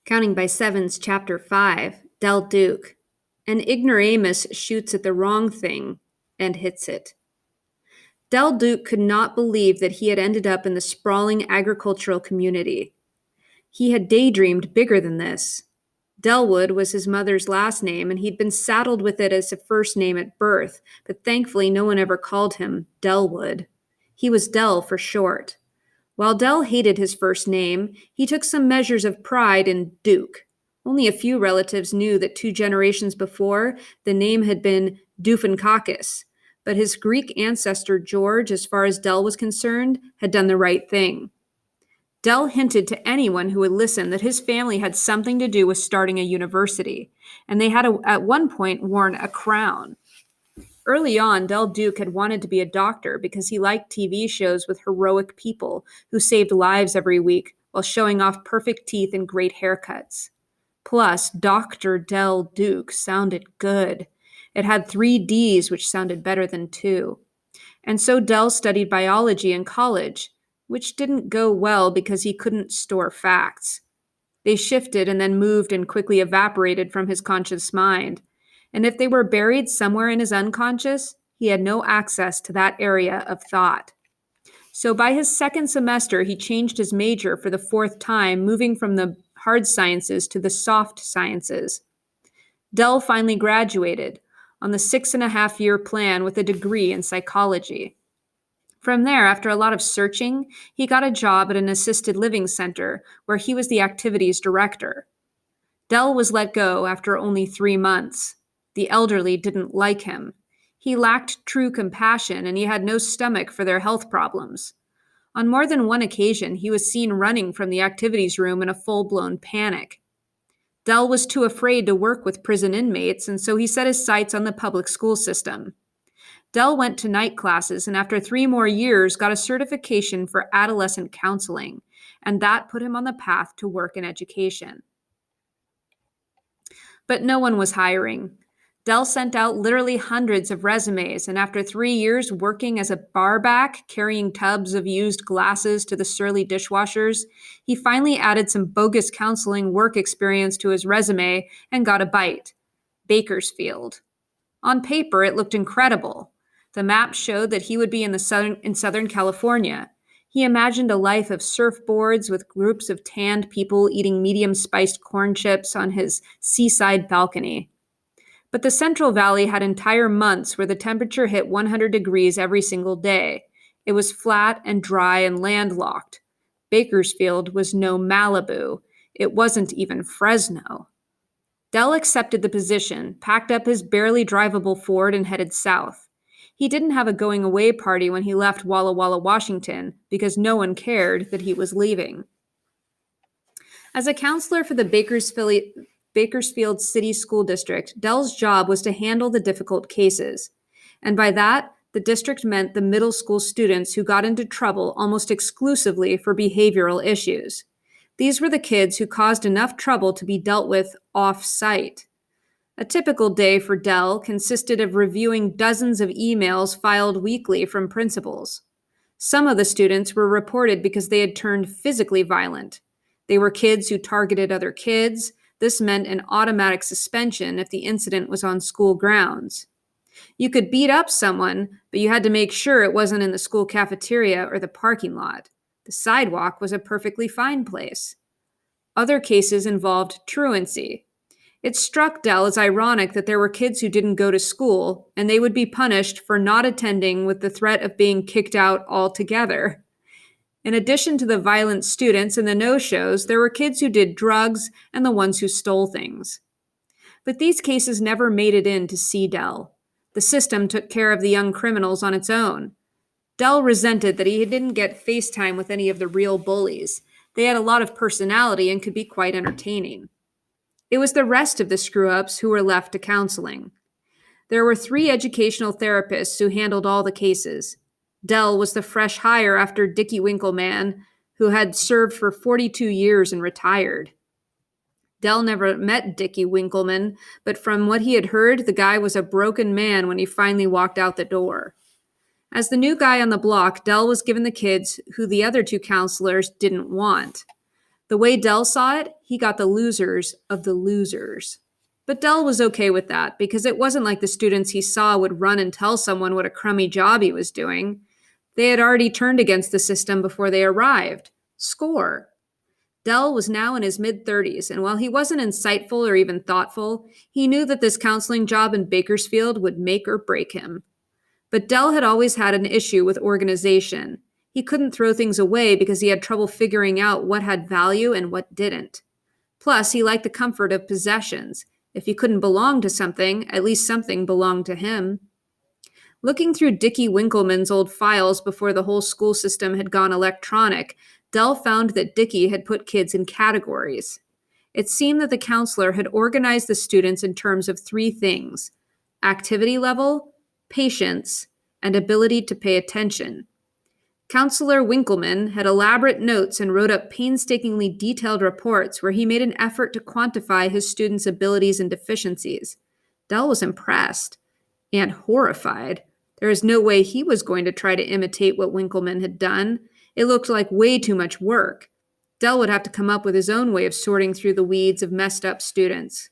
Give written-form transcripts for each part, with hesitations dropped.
Counting by Sevens, Chapter 5, Del Duke. An ignoramus shoots at the wrong thing and hits it. Del Duke could not believe that he had ended up in the sprawling agricultural community. He had daydreamed bigger than this. Delwood was his mother's last name, and he'd been saddled with it as a first name at birth, but thankfully no one ever called him Delwood. He was Del for short. While Del hated his first name, he took some measures of pride in Duke. Only a few relatives knew that 2 generations before, the name had been Doofencoccus, but his Greek ancestor George, as far as Del was concerned, had done the right thing. Del hinted to anyone who would listen that his family had something to do with starting a university, and they had at one point worn a crown. Early on, Del Duke had wanted to be a doctor because he liked TV shows with heroic people who saved lives every week while showing off perfect teeth and great haircuts. Plus, Dr. Del Duke sounded good. It had 3 Ds, which sounded better than 2. And so Del studied biology in college, which didn't go well because he couldn't store facts. They shifted and then moved and quickly evaporated from his conscious mind. And if they were buried somewhere in his unconscious, he had no access to that area of thought. So by his second semester, he changed his major for the 4th time, moving from the hard sciences to the soft sciences. Del finally graduated on the 6.5-year plan with a degree in psychology. From there, after a lot of searching, he got a job at an assisted living center where he was the activities director. Del was let go after only 3 months. The elderly didn't like him. He lacked true compassion, and he had no stomach for their health problems. On more than one occasion, he was seen running from the activities room in a full-blown panic. Del was too afraid to work with prison inmates, and so he set his sights on the public school system. Del went to night classes and after 3 more years got a certification for adolescent counseling, and that put him on the path to work in education. But no one was hiring. Del sent out literally hundreds of resumes, and after 3 years working as a barback, carrying tubs of used glasses to the surly dishwashers, he finally added some bogus counseling work experience to his resume and got a bite: Bakersfield. On paper, it looked incredible. The map showed that he would be in Southern California. He imagined a life of surfboards with groups of tanned people eating medium-spiced corn chips on his seaside balcony. But the Central Valley had entire months where the temperature hit 100 degrees every single day. It was flat and dry and landlocked. Bakersfield was no Malibu. It wasn't even Fresno. Del accepted the position, packed up his barely drivable Ford, and headed south. He didn't have a going-away party when he left Walla Walla, Washington, because no one cared that he was leaving. As a counselor for the Bakersfield City School District, Del's job was to handle the difficult cases. And by that, the district meant the middle school students who got into trouble almost exclusively for behavioral issues. These were the kids who caused enough trouble to be dealt with off-site. A typical day for Del consisted of reviewing dozens of emails filed weekly from principals. Some of the students were reported because they had turned physically violent. They were kids who targeted other kids. This meant an automatic suspension if the incident was on school grounds. You could beat up someone, but you had to make sure it wasn't in the school cafeteria or the parking lot. The sidewalk was a perfectly fine place. Other cases involved truancy. It struck Del as ironic that there were kids who didn't go to school, and they would be punished for not attending with the threat of being kicked out altogether. In addition to the violent students and the no-shows, there were kids who did drugs and the ones who stole things. But these cases never made it in to see Del. The system took care of the young criminals on its own. Del resented that he didn't get FaceTime with any of the real bullies. They had a lot of personality and could be quite entertaining. It was the rest of the screw-ups who were left to counseling. There were 3 educational therapists who handled all the cases. Del was the fresh hire after Dickie Winkleman, who had served for 42 years and retired. Del never met Dickie Winkleman, but from what he had heard, the guy was a broken man when he finally walked out the door. As the new guy on the block, Del was given the kids who the other 2 counselors didn't want. The way Dell saw it, he got the losers of the losers. But Dell was okay with that because it wasn't like the students he saw would run and tell someone what a crummy job he was doing. They had already turned against the system before they arrived. Score. Dell was now in his mid-30s, and while he wasn't insightful or even thoughtful, he knew that this counseling job in Bakersfield would make or break him. But Dell had always had an issue with organization. He couldn't throw things away because he had trouble figuring out what had value and what didn't. Plus, he liked the comfort of possessions. If he couldn't belong to something, at least something belonged to him. Looking through Dickie Winkleman's old files before the whole school system had gone electronic, Dell found that Dickie had put kids in categories. It seemed that the counselor had organized the students in terms of three things: activity level, patience, and ability to pay attention. Counselor Winkleman had elaborate notes and wrote up painstakingly detailed reports where he made an effort to quantify his students' abilities and deficiencies. Dell was impressed and horrified. There was no way he was going to try to imitate what Winkleman had done. It looked like way too much work. Dell would have to come up with his own way of sorting through the weeds of messed up students.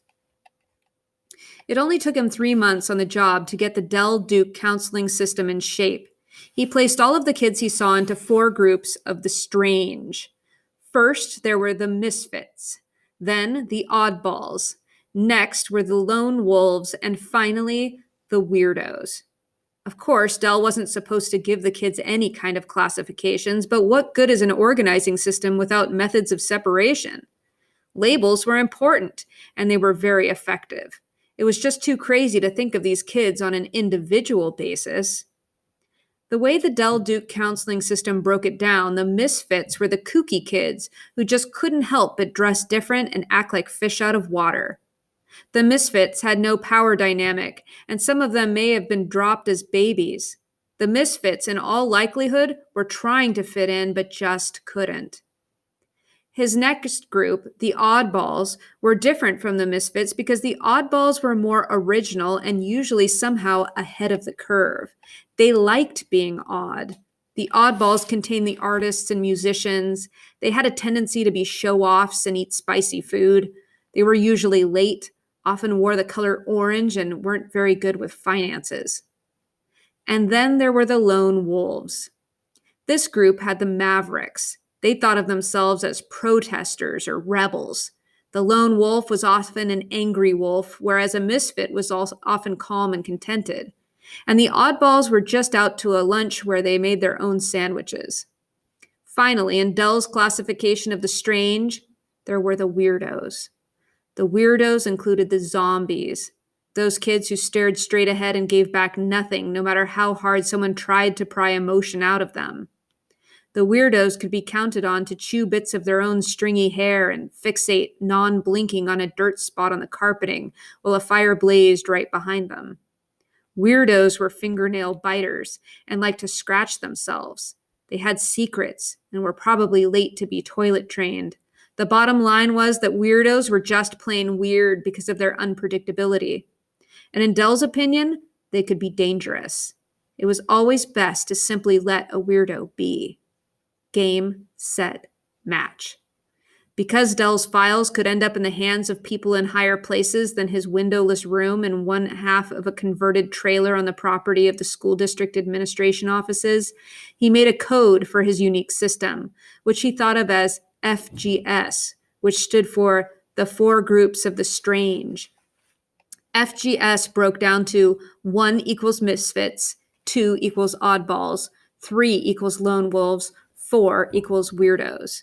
It only took him 3 months on the job to get the Dell Duke counseling system in shape. He placed all of the kids he saw into 4 groups of the strange. First, there were the misfits, then the oddballs, next were the lone wolves, and finally, the weirdos. Of course, Dell wasn't supposed to give the kids any kind of classifications, but what good is an organizing system without methods of separation? Labels were important, and they were very effective. It was just too crazy to think of these kids on an individual basis. The way the Dell Duke counseling system broke it down, the misfits were the kooky kids who just couldn't help but dress different and act like fish out of water. The misfits had no power dynamic, and some of them may have been dropped as babies. The misfits, in all likelihood, were trying to fit in but just couldn't. His next group, the oddballs, were different from the misfits because the oddballs were more original and usually somehow ahead of the curve. They liked being odd. The oddballs contained the artists and musicians. They had a tendency to be show-offs and eat spicy food. They were usually late, often wore the color orange, and weren't very good with finances. And then there were the lone wolves. This group had the mavericks. They thought of themselves as protesters or rebels. The lone wolf was often an angry wolf, whereas a misfit was often calm and contented. And the oddballs were just out to a lunch where they made their own sandwiches. Finally, in Dell's classification of the strange, there were the weirdos. The weirdos included the zombies, those kids who stared straight ahead and gave back nothing, no matter how hard someone tried to pry emotion out of them. The weirdos could be counted on to chew bits of their own stringy hair and fixate non-blinking on a dirt spot on the carpeting while a fire blazed right behind them. Weirdos were fingernail biters and liked to scratch themselves. They had secrets and were probably late to be toilet trained. The bottom line was that weirdos were just plain weird because of their unpredictability. And in Dell's opinion, they could be dangerous. It was always best to simply let a weirdo be. Game, set, match. Because Dell's files could end up in the hands of people in higher places than his windowless room in one half of a converted trailer on the property of the school district administration offices, he made a code for his unique system, which he thought of as FGS, which stood for the 4 groups of the strange. FGS broke down to 1 equals misfits, 2 equals oddballs, 3 equals lone wolves, 4 equals weirdos.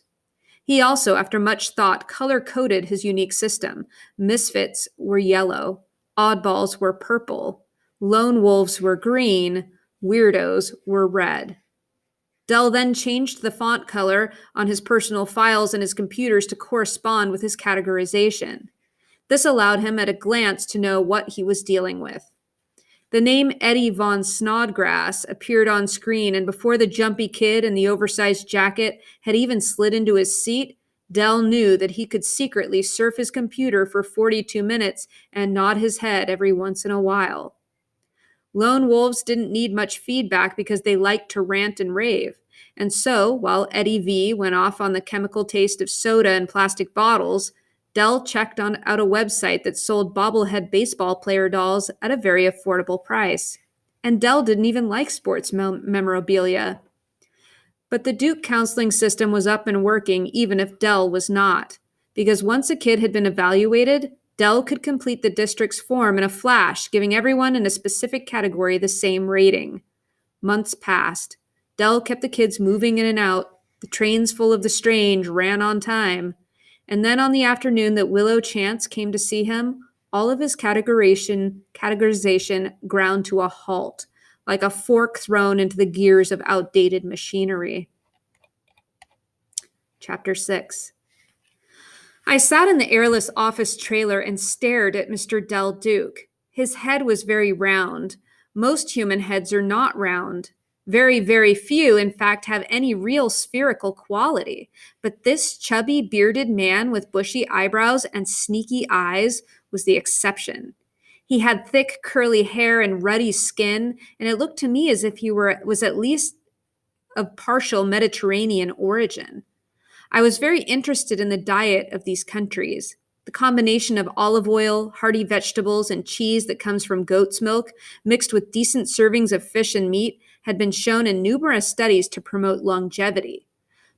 He also, after much thought, color-coded his unique system. Misfits were yellow, oddballs were purple, lone wolves were green, weirdos were red. Dell then changed the font color on his personal files and his computers to correspond with his categorization. This allowed him at a glance to know what he was dealing with. The name Eddie von Snodgrass appeared on screen, and before the jumpy kid in the oversized jacket had even slid into his seat, Dell knew that he could secretly surf his computer for 42 minutes and nod his head every once in a while. Lone wolves didn't need much feedback because they liked to rant and rave. And so, while Eddie V went off on the chemical taste of soda and plastic bottles, Dell checked out a website that sold bobblehead baseball player dolls at a very affordable price. And Dell didn't even like sports memorabilia. But the Duke counseling system was up and working even if Dell was not. Because once a kid had been evaluated, Dell could complete the district's form in a flash, giving everyone in a specific category the same rating. Months passed. Dell kept the kids moving in and out. The trains full of the strange ran on time. And then on the afternoon that Willow Chance came to see him, all of his categorization ground to a halt, like a fork thrown into the gears of outdated machinery. Chapter 6. I sat in the airless office trailer and stared at Mr. Dell Duke. His head was very round. Most human heads are not round. Very, very few, in fact, have any real spherical quality. But this chubby, bearded man with bushy eyebrows and sneaky eyes was the exception. He had thick, curly hair and ruddy skin, and it looked to me as if he was at least of partial Mediterranean origin. I was very interested in the diet of these countries. The combination of olive oil, hearty vegetables, and cheese that comes from goat's milk, mixed with decent servings of fish and meat, had been shown in numerous studies to promote longevity.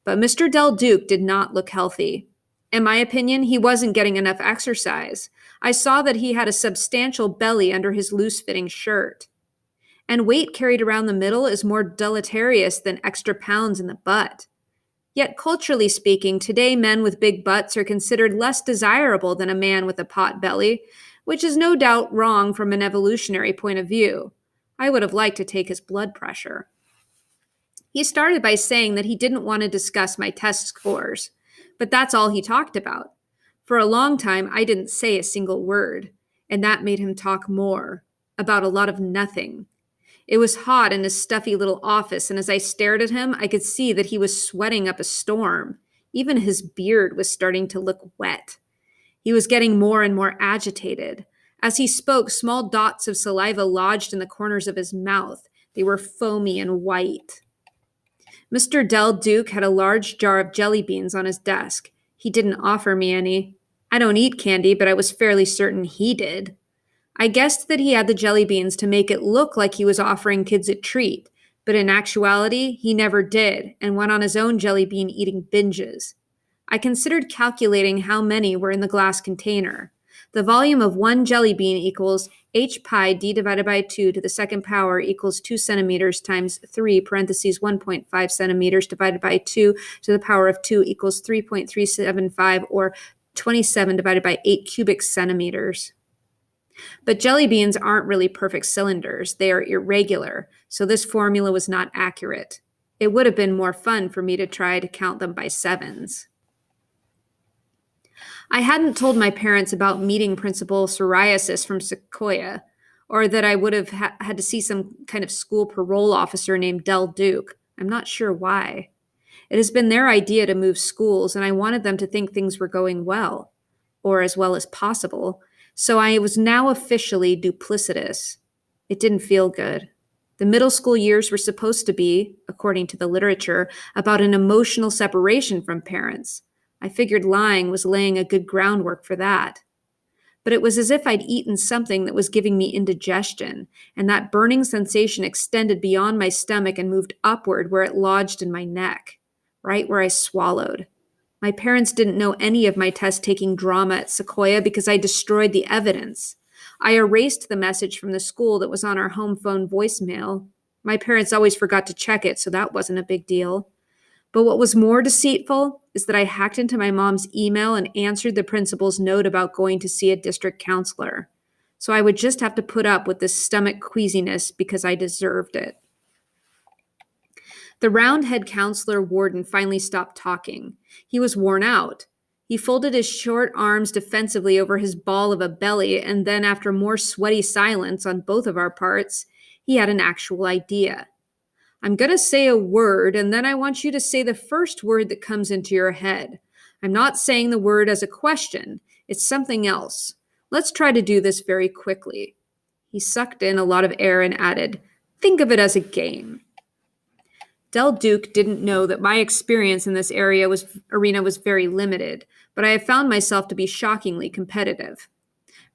But Mr. Dell Duke did not look healthy. In my opinion, he wasn't getting enough exercise. I saw that he had a substantial belly under his loose-fitting shirt. And weight carried around the middle is more deleterious than extra pounds in the butt. Yet culturally speaking, today men with big butts are considered less desirable than a man with a pot belly, which is no doubt wrong from an evolutionary point of view. I would have liked to take his blood pressure. He started by saying that he didn't want to discuss my test scores, but that's all he talked about. For a long time, I didn't say a single word, and that made him talk more, about a lot of nothing. It was hot in his stuffy little office, and as I stared at him, I could see that he was sweating up a storm. Even his beard was starting to look wet. He was getting more and more agitated. As he spoke, small dots of saliva lodged in the corners of his mouth. They were foamy and white. Mr. Dell Duke had a large jar of jelly beans on his desk. He didn't offer me any. I don't eat candy, but I was fairly certain he did. I guessed that he had the jelly beans to make it look like he was offering kids a treat, but in actuality, he never did and went on his own jelly bean eating binges. I considered calculating how many were in the glass container. The volume of one jelly bean equals h pi d divided by 2 to the second power equals 2 centimeters times 3 parentheses 1.5 centimeters divided by 2 to the power of 2 equals 3.375 or 27 divided by 8 cubic centimeters. But jelly beans aren't really perfect cylinders. They are irregular, so this formula was not accurate. It would have been more fun for me to try to count them by sevens. I hadn't told my parents about meeting Principal Psoriasis from Sequoia, or that I would have had to see some kind of school parole officer named Dell Duke. I'm not sure why. It has been their idea to move schools, and I wanted them to think things were going well, or as well as possible, so I was now officially duplicitous. It didn't feel good. The middle school years were supposed to be, according to the literature, about an emotional separation from parents. I figured lying was laying a good groundwork for that. But it was as if I'd eaten something that was giving me indigestion, and that burning sensation extended beyond my stomach and moved upward where it lodged in my neck, right where I swallowed. My parents didn't know any of my test-taking drama at Sequoia because I destroyed the evidence. I erased the message from the school that was on our home phone voicemail. My parents always forgot to check it, so that wasn't a big deal. But what was more deceitful is that I hacked into my mom's email and answered the principal's note about going to see a district counselor. So I would just have to put up with this stomach queasiness because I deserved it. The round-head counselor warden finally stopped talking. He was worn out. He folded his short arms defensively over his ball of a belly, and then after more sweaty silence on both of our parts, he had an actual idea. I'm going to say a word, and then I want you to say the first word that comes into your head. I'm not saying the word as a question. It's something else. Let's try to do this very quickly. He sucked in a lot of air and added, think of it as a game. Del Duke didn't know that my experience in this arena was very limited, but I have found myself to be shockingly competitive.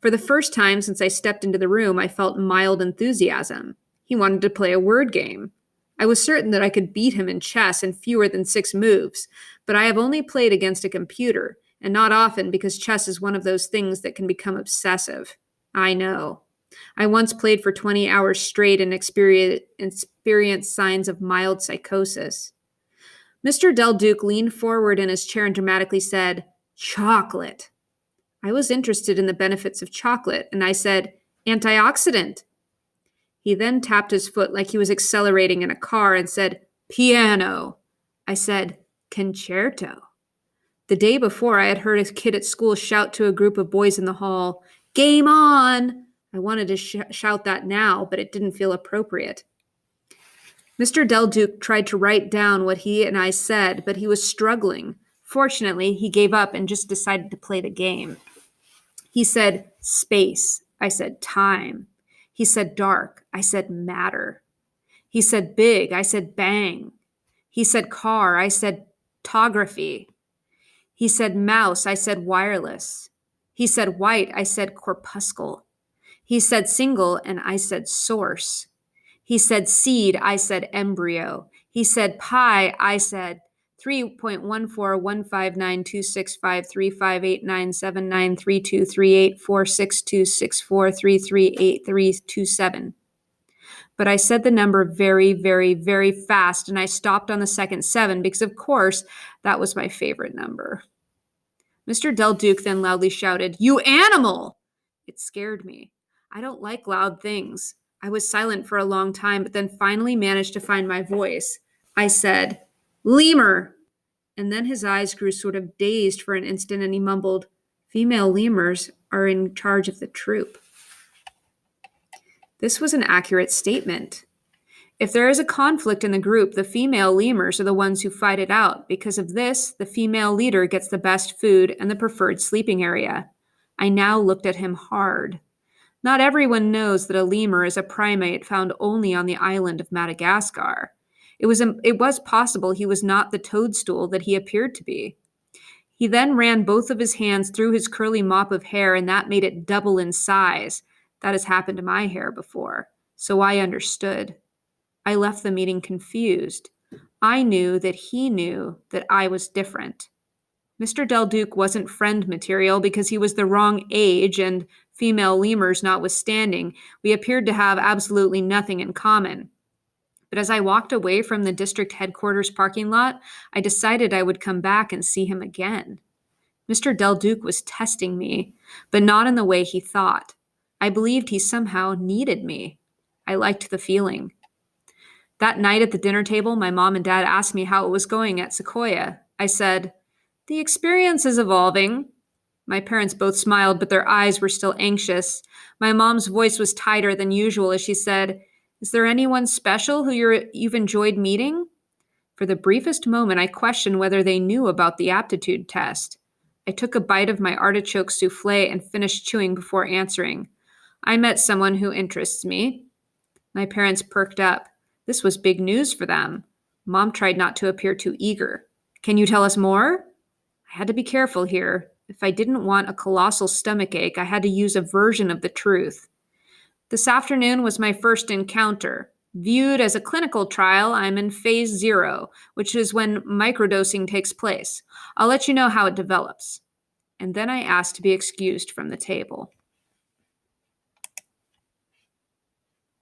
For the first time since I stepped into the room, I felt mild enthusiasm. He wanted to play a word game. I was certain that I could beat him in chess in fewer than 6 moves, but I have only played against a computer, and not often because chess is one of those things that can become obsessive. I know. I once played for 20 hours straight and experienced signs of mild psychosis. Mr. Del Duke leaned forward in his chair and dramatically said, "Chocolate." I was interested in the benefits of chocolate, and I said, "Antioxidant." He then tapped his foot like he was accelerating in a car and said, "Piano." I said, "Concerto." The day before, I had heard a kid at school shout to a group of boys in the hall, "Game on!" I wanted to shout that now, but it didn't feel appropriate. Mr. Del Duke tried to write down what he and I said, but he was struggling. Fortunately, he gave up and just decided to play the game. He said, "Space." I said, "Time." He said, "Dark." I said, "Matter." He said, "Big." I said, "Bang." He said, "Car." I said, "Tography." He said, "Mouse." I said, "Wireless." He said, "White." I said, "Corpuscle." He said, "Single," and I said, "Source." He said, "Seed." I said, "Embryo." He said, "Pi." I said, 3.141592653589793238462643384337. But I said the number very, very, very fast, and I stopped on the second 7 because, of course, that was my favorite number. Mr. Del Duke then loudly shouted, "You animal!" It scared me. I don't like loud things. I was silent for a long time, but then finally managed to find my voice. I said, "Lemur." And then his eyes grew sort of dazed for an instant, and he mumbled, "Female lemurs are in charge of the troop." This was an accurate statement. If there is a conflict in the group, the female lemurs are the ones who fight it out. Because of this, the female leader gets the best food and the preferred sleeping area. I now looked at him hard. Not everyone knows that a lemur is a primate found only on the island of Madagascar. It was possible he was not the toadstool that he appeared to be. He then ran both of his hands through his curly mop of hair, and that made it double in size. That has happened to my hair before, so I understood. I left the meeting confused. I knew that he knew that I was different. Mr. Del Duke wasn't friend material because he was the wrong age, and female lemurs notwithstanding, we appeared to have absolutely nothing in common. But as I walked away from the district headquarters parking lot, I decided I would come back and see him again. Mr. Del Duke was testing me, but not in the way he thought. I believed he somehow needed me. I liked the feeling. That night at the dinner table, my mom and dad asked me how it was going at Sequoia. I said, "The experience is evolving." My parents both smiled, but their eyes were still anxious. My mom's voice was tighter than usual as she said, "Is there anyone special who you've enjoyed meeting?" For the briefest moment, I questioned whether they knew about the aptitude test. I took a bite of my artichoke souffle and finished chewing before answering. "I met someone who interests me." My parents perked up. This was big news for them. Mom tried not to appear too eager. "Can you tell us more?" I had to be careful here. If I didn't want a colossal stomachache, I had to use a version of the truth. "This afternoon was my first encounter. Viewed as a clinical trial, I'm in phase 0, which is when microdosing takes place. I'll let you know how it develops." And then I asked to be excused from the table.